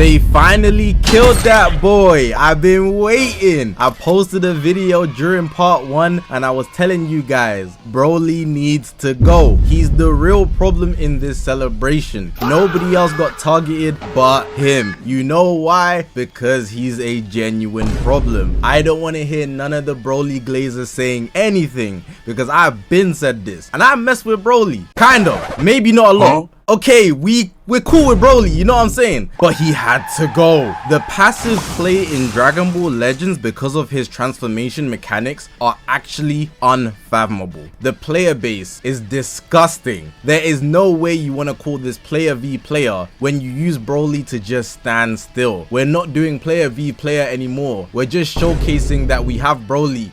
They finally killed that boy. I've been waiting. I posted a video during part 1 and I was telling you guys, Broly needs to go. He's the real problem in this celebration. Nobody else got targeted but him. You know why? Because he's a genuine problem. I don't want to hear none of the Broly glazers saying anything because I've been said this. And I mess with Broly. Kind of. Maybe not a lot. Okay, we're cool with Broly, you know what I'm saying? But he had to go. The passive play in Dragon Ball Legends because of his transformation mechanics are actually unfathomable. The player base is disgusting. There is no way you want to call this player v player when you use Broly to just stand still. We're not doing player v player anymore. We're just showcasing that we have Broly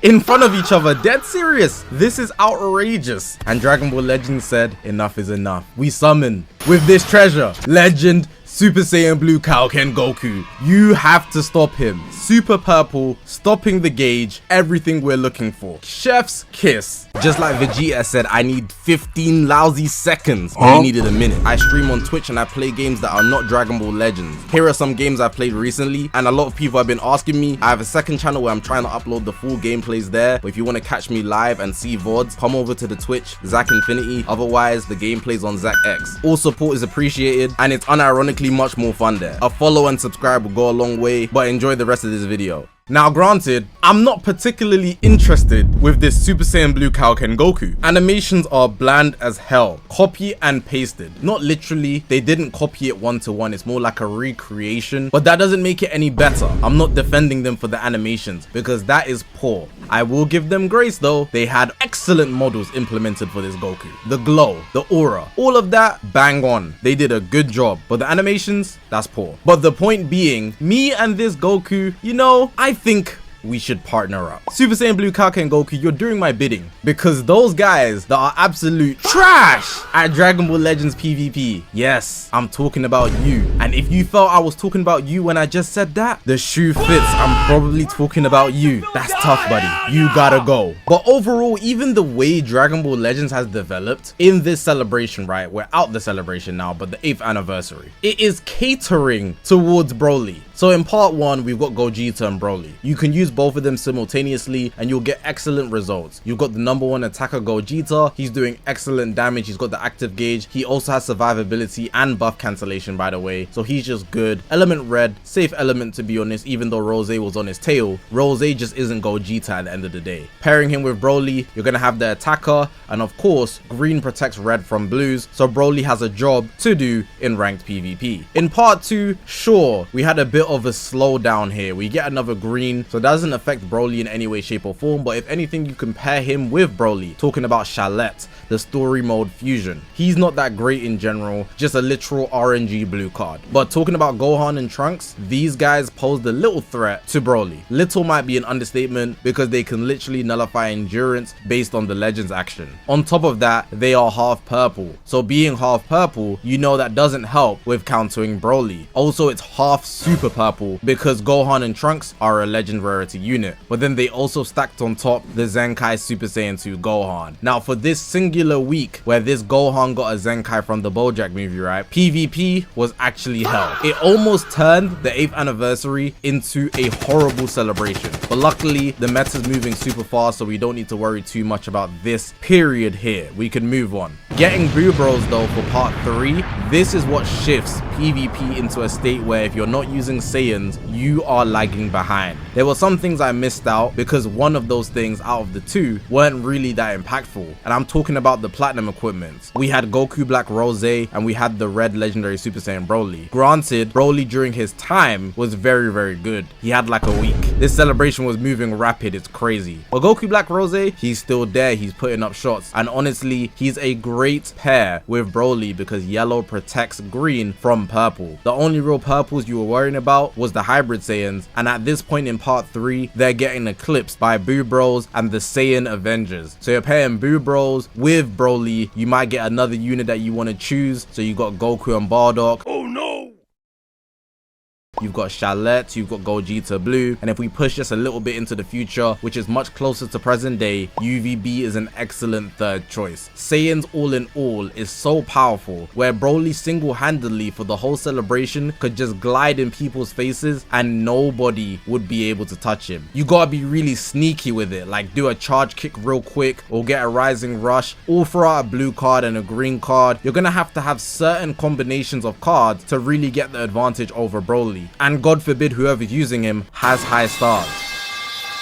in front of each other. Dead serious. This is outrageous. And Dragon Ball Legends said enough is enough. We summon with this treasure Legend Super Saiyan Blue Kaioken Goku. You have to stop him. Super Purple, stopping the gauge, everything we're looking for. Chef's kiss. Just like Vegeta said, I need 15 lousy seconds. He needed a minute. I stream on Twitch and I play games that are not Dragon Ball Legends. Here are some games I played recently, and a lot of people have been asking me. I have a second channel where I'm trying to upload the full gameplays there. But if you want to catch me live and see VODs, come over to the Twitch, Zak Infinity. Otherwise, the gameplay's on Zak X. All support is appreciated, and it's unironically much more fun there. A follow and subscribe will go a long way, but enjoy the rest of this video. Now granted, I'm not particularly interested with this Super Saiyan Blue Kaioken Goku. Animations are bland as hell. Copy and pasted. Not literally, they didn't copy it one-to-one, it's more like a recreation, but that doesn't make it any better. I'm not defending them for the animations because that is poor. I will give them grace though. They had excellent models implemented for this Goku. The glow, the aura, all of that, bang on. They did a good job, but the animations, that's poor. But the point being, me and this Goku, you know, I think we should partner up. Super Saiyan Blue Kaioken Goku, you're doing my bidding because those guys that are absolute trash at Dragon Ball Legends PvP, yes, I'm talking about you. And if you felt I was talking about you when I just said that, the shoe fits. I'm probably talking about you. That's tough, buddy. You gotta go. But overall, even the way Dragon Ball Legends has developed in this celebration, right? We're out the celebration now, but the 8th anniversary, it is catering towards Broly. So in part 1, we've got Gogeta and Broly. You can use both of them simultaneously and you'll get excellent results. You've got the #1 attacker Gogeta. He's doing excellent damage. He's got the active gauge. He also has survivability and buff cancellation, by the way. So he's just good. Element red, safe element to be honest, even though Rose was on his tail. Rose just isn't Gogeta at the end of the day. Pairing him with Broly, you're going to have the attacker. And of course, green protects red from blues. So Broly has a job to do in ranked PvP. In part 2, sure, we had a bit of a slowdown here. We get another green, so it doesn't affect Broly in any way, shape or form, but if anything, you compare him with Broly. Talking about Chalet, the story mode fusion. He's not that great in general, just a literal RNG blue card. But talking about Gohan and Trunks, these guys posed a little threat to Broly. Little might be an understatement because they can literally nullify endurance based on the Legends action. On top of that, they are half purple. So being half purple, you know that doesn't help with countering Broly. Also, it's half super purple because Gohan and Trunks are a legend rarity unit, but then they also stacked on top the Zenkai Super Saiyan 2 Gohan. Now for this singular week where this Gohan got a Zenkai from the BoJack movie, right, PvP was actually hell. It almost turned the 8th anniversary into a horrible celebration, but luckily the meta's moving super fast, so we don't need to worry too much about this period here. We can move on. Getting Boo Bros though for part 3, this is what shifts PvP into a state where if you're not using Saiyans, you are lagging behind. There were some things I missed out because one of those things out of the 2 weren't really that impactful, and I'm talking about the platinum equipment. We had Goku Black Rose and we had the red legendary Super Saiyan Broly. Granted, Broly during his time was very, very good. He had like a week. This celebration was moving rapid, it's crazy. But Goku Black Rose, he's still there, he's putting up shots, and honestly, he's a great pair with Broly because yellow protects green from purple. The only real purples you were worrying about was the hybrid Saiyans, and at this point in part 3, they're getting eclipsed by Boo Bros and the Saiyan Avengers. So you're pairing Boo Bros with Broly, you might get another unit that you want to choose. So you got Goku and Bardock. Oh no! you've got Chalet, you've got Gogeta Blue, and if we push just a little bit into the future, which is much closer to present day, UVB is an excellent third choice. Saiyans all in all is so powerful, where Broly single-handedly for the whole celebration could just glide in people's faces and nobody would be able to touch him. You gotta be really sneaky with it, like do a charge kick real quick or get a rising rush, or throw out a blue card and a green card. You're gonna have to have certain combinations of cards to really get the advantage over Broly, and God forbid whoever's using him has high stars.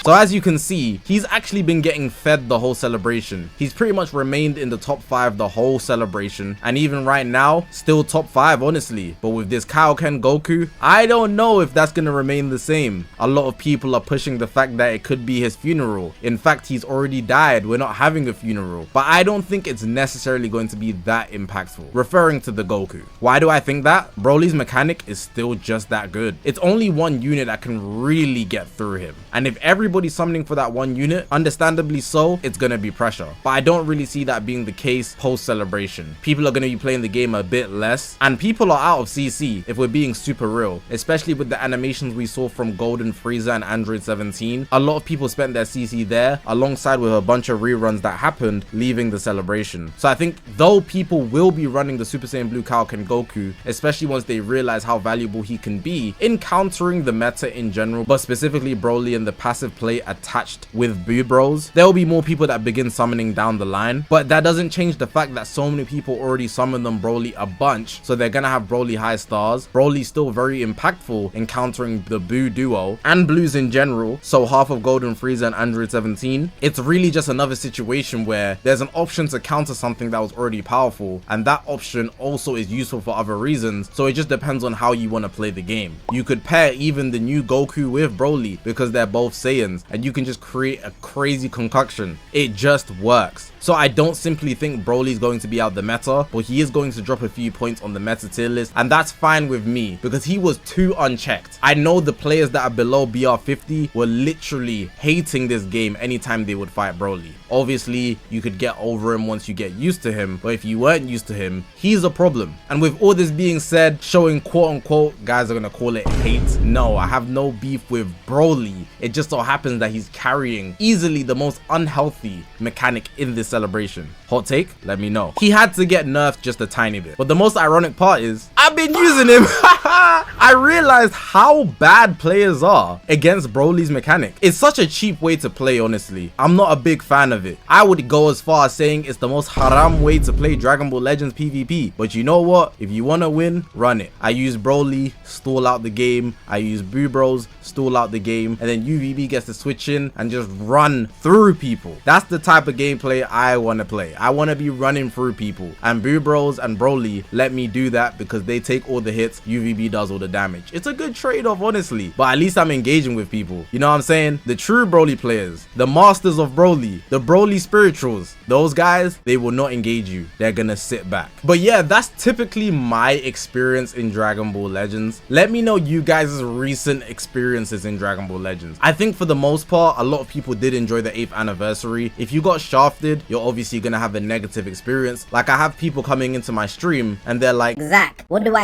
So as you can see, he's actually been getting fed the whole celebration. He's pretty much remained in the top 5 the whole celebration, and even right now, still top 5 honestly. But with this Kaioken Goku, I don't know if that's gonna remain the same. A lot of people are pushing the fact that it could be his funeral. In fact, he's already died, we're not having a funeral. But I don't think it's necessarily going to be that impactful, referring to the Goku. Why do I think that? Broly's mechanic is still just that good. It's only one unit that can really get through him, and if everybody summoning for that one unit, understandably so, it's gonna be pressure. But I don't really see that being the case post celebration. People are gonna be playing the game a bit less, and people are out of CC if we're being super real, especially with the animations we saw from Golden Frieza and Android 17. A lot of people spent their CC there alongside with a bunch of reruns that happened leaving the celebration. So I think though people will be running the Super Saiyan Blue Kaioken Goku, especially once they realize how valuable he can be in countering the meta in general, but specifically Broly and the passive play attached with Boo Bros, there will be more people that begin summoning down the line. But that doesn't change the fact that so many people already summoned them Broly a bunch, so they're gonna have Broly high stars. Broly's still very impactful in countering the Boo duo and Blues in general, so half of Golden Frieza and Android 17. It's really just another situation where there's an option to counter something that was already powerful, and that option also is useful for other reasons, so it just depends on how you want to play the game. You could pair even the new Goku with Broly because they're both Saiyans, and you can just create a crazy concoction. It just works. So I don't simply think Broly's going to be out the meta, but he is going to drop a few points on the meta tier list, and that's fine with me because he was too unchecked. I know the players that are below BR50 were literally hating this game anytime they would fight Broly. Obviously, you could get over him once you get used to him, but if you weren't used to him, he's a problem. And with all this being said, showing quote unquote, guys are gonna call it hate. No, I have no beef with Broly. It just so happens that he's carrying easily the most unhealthy mechanic in this celebration. Hot take? Let me know. He had to get nerfed just a tiny bit. But the most ironic part is, I've been using him. I realized how bad players are against Broly's mechanic. It's such a cheap way to play, honestly. I'm not a big fan of it. I would go as far as saying it's the most haram way to play Dragon Ball Legends PvP. But you know what? If you want to win, run it. I use Broly, stall out the game. I use Boo Bros, stall out the game. And then UVB gets to switch in and just run through people. That's the type of gameplay I want to play. I want to be running through people. And Boo Bros and Broly let me do that because they take all the hits, UVB does all the damage. It's a good trade-off, honestly. But at least I'm engaging with people. You know what I'm saying? The true Broly players, the masters of Broly, the Broly spirituals, those guys, they will not engage you. They're gonna sit back. But yeah, that's typically my experience in Dragon Ball Legends. Let me know you guys' recent experiences in Dragon Ball Legends. I think for the most part, a lot of people did enjoy the 8th anniversary. If you got shafted, you're obviously gonna have a negative experience. Like I have people coming into my stream and they're like, Zach, what do?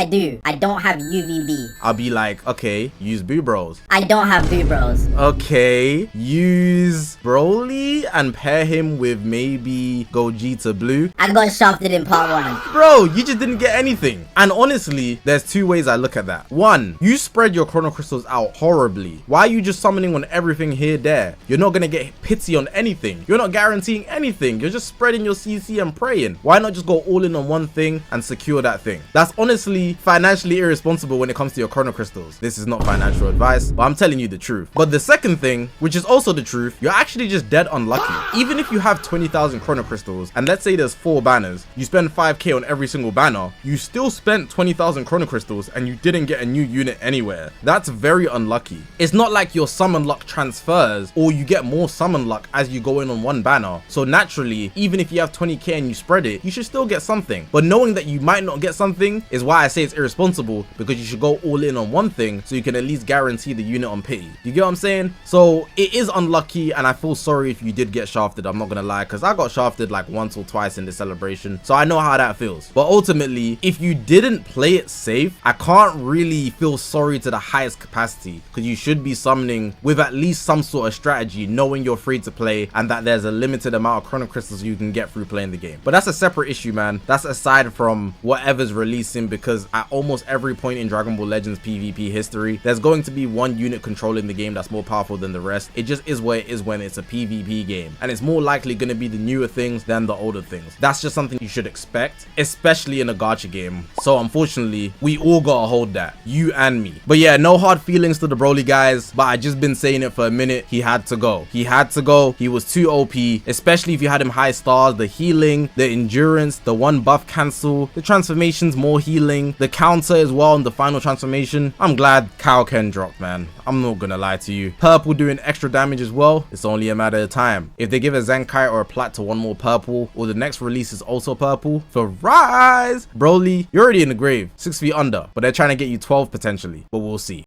I don't have UVB. I'll be like, okay, use Boo Bros. I don't have Boo Bros. Okay, use Broly and pair him with maybe Gogeta Blue. I got shafted in part 1. Bro, you just didn't get anything. And honestly, there's two ways I look at that. One, you spread your Chrono Crystals out horribly. Why are you just summoning on everything here, there? You're not gonna get pity on anything. You're not guaranteeing anything. You're just spreading your CC and praying. Why not just go all in on one thing and secure that thing? That's honestly financially irresponsible when it comes to your Chrono Crystals. This is not financial advice, but I'm telling you the truth. But the second thing, which is also the truth, you're actually just dead unlucky. Even if you have 20,000 Chrono Crystals, and let's say there's 4 banners, you spend 5k on every single banner, you still spent 20,000 Chrono Crystals and you didn't get a new unit anywhere. That's very unlucky. It's not like your summon luck transfers or you get more summon luck as you go in on one banner. So naturally, even if you have 20k and you spread it, you should still get something. But knowing that you might not get something is why I say it's irresponsible, because you should go go all in on one thing so you can at least guarantee the unit on pity. You get what I'm saying? So it is unlucky, and I feel sorry if you did get shafted, I'm not gonna lie, because I got shafted like once or twice in the celebration, so I know how that feels. But ultimately, if you didn't play it safe, I can't really feel sorry to the highest capacity, because you should be summoning with at least some sort of strategy, knowing you're free to play and that there's a limited amount of chrono crystals you can get through playing the game. But that's a separate issue, man. That's aside from whatever's releasing, because at almost every point in Dragon Ball Legends PvP history, there's going to be one unit controlling the game that's more powerful than the rest. It just is what it is when it's a PvP game, and it's more likely going to be the newer things than the older things. That's just something you should expect, especially in a gacha game. So unfortunately, we all gotta hold that, you and me. But yeah, no hard feelings to the Broly guys, but I just been saying it for a minute. He had to go. He had to go. He was too OP, especially if you had him high stars. The healing, the endurance, the one buff cancel, the transformations more healing, the counter as well in the final transformation. I'm glad Kaioken dropped, man. I'm not gonna lie to you. Purple doing extra damage as well. It's only a matter of time. If they give a Zenkai or a Plat to one more purple, or the next release is also purple, for rise, Broly, you're already in the grave, 6 feet under, but they're trying to get you 12 potentially, but we'll see.